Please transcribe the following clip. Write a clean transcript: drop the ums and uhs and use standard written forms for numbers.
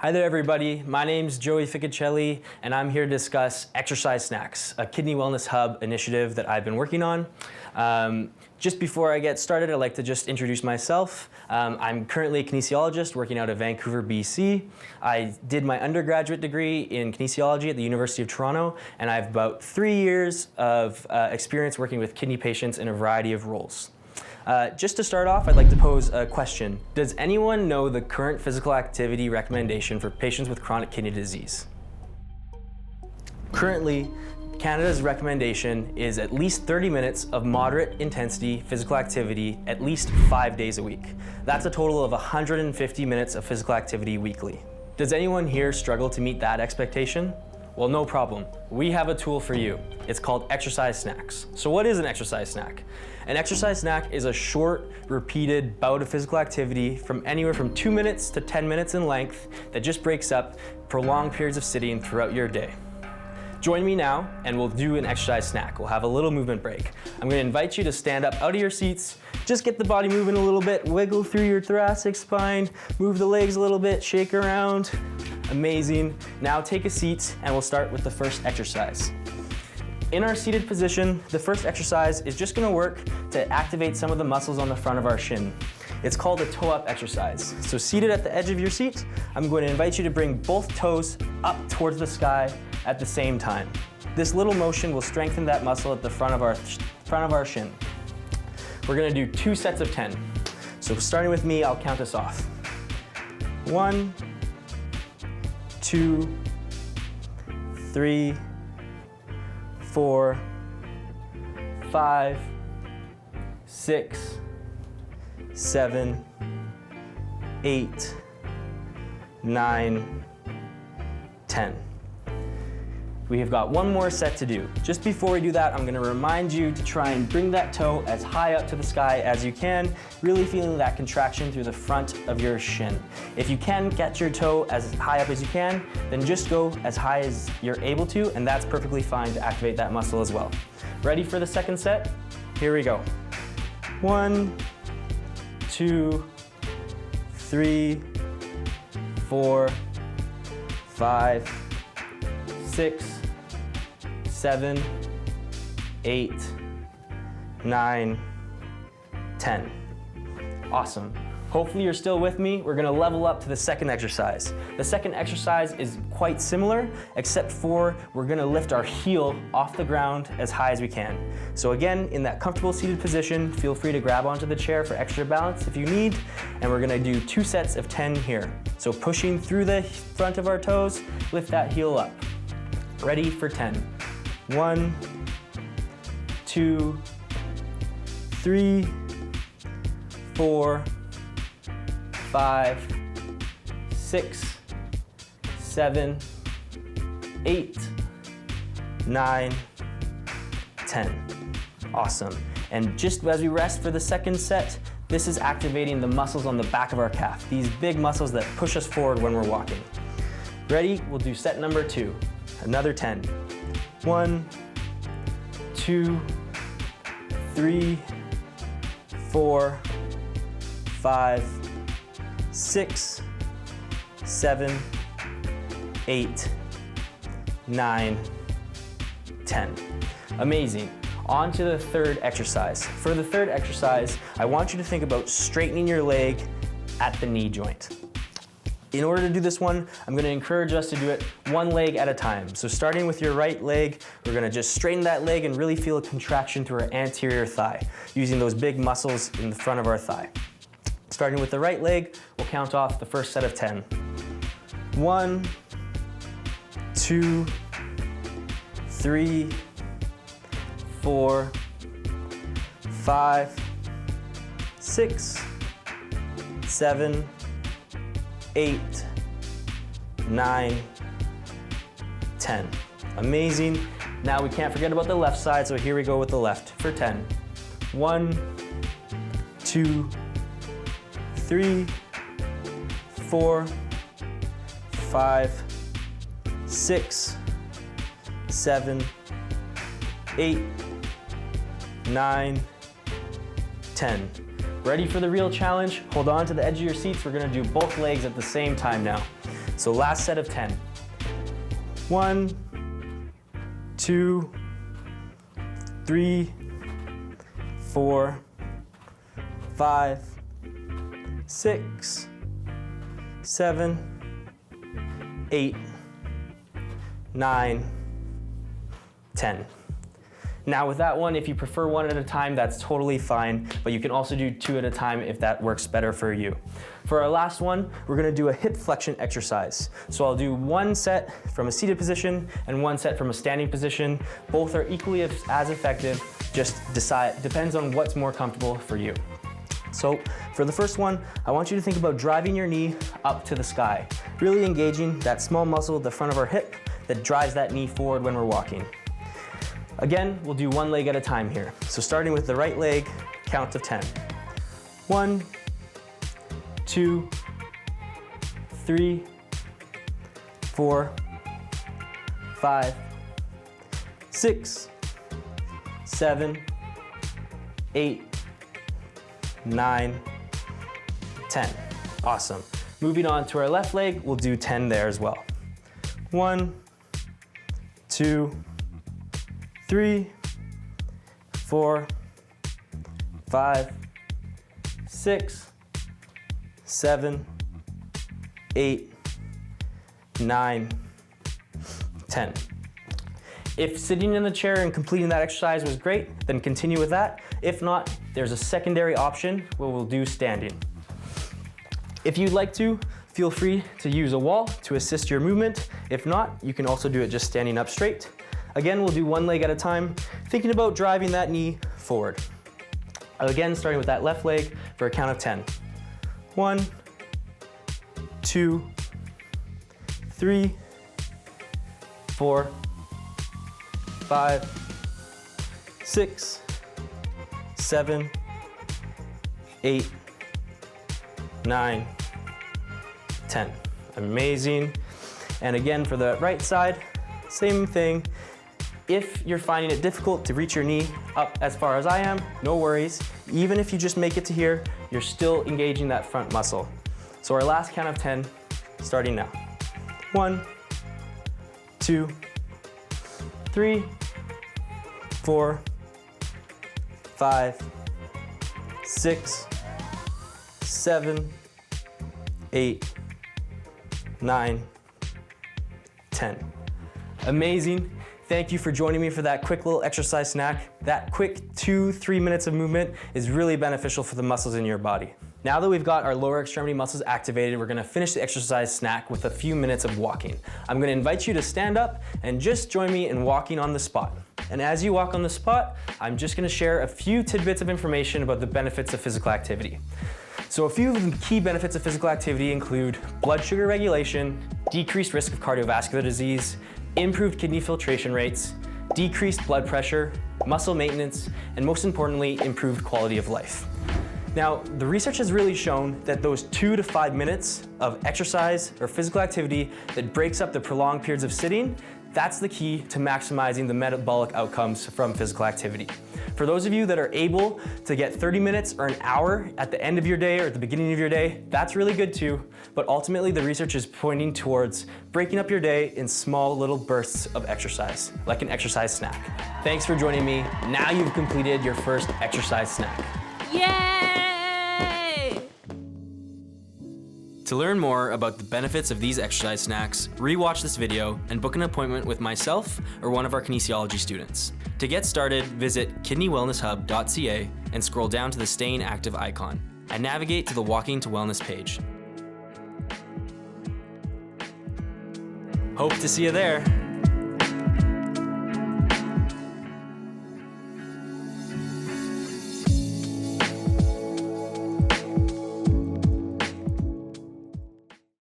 Hi there everybody, my name's Joey Ficcocelli and I'm here to discuss Exercise Snacks, a kidney wellness hub initiative that I've been working on. Just before I get started, I'd like to just introduce myself. I'm currently a kinesiologist working out of Vancouver, BC. I did my undergraduate degree in kinesiology at the University of Toronto, and I have about 3 years of experience working with kidney patients in a variety of roles. Just to start off, I'd like to pose a question. Does anyone know the current physical activity recommendation for patients with chronic kidney disease? Currently, Canada's recommendation is at least 30 minutes of moderate intensity physical activity at least 5 days a week. That's a total of 150 minutes of physical activity weekly. Does anyone here struggle to meet that expectation? Well, no problem. We have a tool for you. It's called Exercise Snacks. So what is an exercise snack? An exercise snack is a short, repeated bout of physical activity from anywhere from 2 minutes to 10 minutes in length that just breaks up prolonged periods of sitting throughout your day. Join me now and we'll do an exercise snack. We'll have a little movement break. I'm going to invite you to stand up out of your seats, just get the body moving a little bit, wiggle through your thoracic spine, move the legs a little bit, shake around. Amazing. Now take a seat and we'll start with the first exercise. In our seated position, the first exercise is just going to work to activate some of the muscles on the front of our shin. It's called a toe-up exercise. So seated at the edge of your seat, I'm going to invite you to bring both toes up towards the sky at the same time. This little motion will strengthen that muscle at the front of our shin. We're going to do 2 sets of 10. So starting with me, I'll count us off. 1, 2, 3, 4, 5, 6, 7, 8, 9, 10. We have got one more set to do. Just before we do that, I'm going to remind you to try and bring that toe as high up to the sky as you can, really feeling that contraction through the front of your shin. If you can get your toe as high up as you can, then just go as high as you're able to, and that's perfectly fine to activate that muscle as well. Ready for the second set? Here we go. 1, 2, 3, 4, 5, 6, 7, 8, 9, 10. Awesome. Hopefully you're still with me. We're going to level up to the second exercise. The second exercise is quite similar, except for we're going to lift our heel off the ground as high as we can. So again, in that comfortable seated position, feel free to grab onto the chair for extra balance if you need. And we're going to do 2 sets of 10 here. So pushing through the front of our toes, lift that heel up. Ready for 10. 1, 2, 3, 4, 5, 6, 7, 8, 9, 10. Awesome. And just as we rest for the second set, this is activating the muscles on the back of our calf, these big muscles that push us forward when we're walking. Ready? We'll do set number 2. Another 10. 1, 2, 3, 4, 5, 6, 7, 8, 9, 10. Amazing. On to the third exercise. For the third exercise, I want you to think about straightening your leg at the knee joint. In order to do this one, I'm going to encourage us to do it one leg at a time. So starting with your right leg, we're going to just straighten that leg and really feel a contraction through our anterior thigh, using those big muscles in the front of our thigh. Starting with the right leg, we'll count off the first set of 10. 1, 2, 3, 4, 5, 6, 7, 8, 9, 10. Amazing. Now we can't forget about the left side, so here we go with the left for 10. 1, 2, 3, 4, 5, 6, 7, 8, 9, 10. Ready for the real challenge? Hold on to the edge of your seats. We're gonna do both legs at the same time now. So last set of 10. 1, 2, 3, 4, 5, 6, 7, 8, 9, 10. Now with that one, if you prefer one at a time, that's totally fine, but you can also do 2 at a time if that works better for you. For our last one, we're gonna do a hip flexion exercise. So I'll do 1 set from a seated position and 1 set from a standing position. Both are equally as effective, just depends on what's more comfortable for you. So for the first one, I want you to think about driving your knee up to the sky, really engaging that small muscle at the front of our hip that drives that knee forward when we're walking. Again, we'll do 1 leg at a time here. So starting with the right leg, count of 10. 1, 2, 3, 4, 5, 6, 7, 8, 9, 10. Awesome. Moving on to our left leg, we'll do 10 there as well. 1, 2, 3, 4, 5, 6, 7, 8, 9, 10. If sitting in the chair and completing that exercise was great, then continue with that. If not, there's a secondary option where we'll do standing. If you'd like to, feel free to use a wall to assist your movement. If not, you can also do it just standing up straight. Again, we'll do 1 leg at a time, thinking about driving that knee forward. Again, starting with that left leg for a count of 10. 1, 2, 3, 4, 5, 6, 7, 8, 9, 10. Amazing. And again, for the right side, same thing. If you're finding it difficult to reach your knee up as far as I am, no worries. Even if you just make it to here, you're still engaging that front muscle. So our last count of 10, starting now. 1, 2, 3, 4, 5, 6, 7, 8, 9, 10. Amazing. Thank you for joining me for that quick little exercise snack. That quick 2-3 minutes of movement is really beneficial for the muscles in your body. Now that we've got our lower extremity muscles activated, we're gonna finish the exercise snack with a few minutes of walking. I'm gonna invite you to stand up and just join me in walking on the spot. And as you walk on the spot, I'm just gonna share a few tidbits of information about the benefits of physical activity. So a few of the key benefits of physical activity include blood sugar regulation, decreased risk of cardiovascular disease, improved kidney filtration rates, decreased blood pressure, muscle maintenance, and most importantly, improved quality of life. Now, the research has really shown that those 2 to 5 minutes of exercise or physical activity that breaks up the prolonged periods of sitting, that's the key to maximizing the metabolic outcomes from physical activity. For those of you that are able to get 30 minutes or an hour at the end of your day or at the beginning of your day, that's really good too, but ultimately the research is pointing towards breaking up your day in small little bursts of exercise, like an exercise snack. Thanks for joining me. Now you've completed your first exercise snack. Yay! To learn more about the benefits of these exercise snacks, rewatch this video and book an appointment with myself or one of our kinesiology students. To get started, visit kidneywellnesshub.ca and scroll down to the Staying Active icon and navigate to the Walking to Wellness page. Hope to see you there.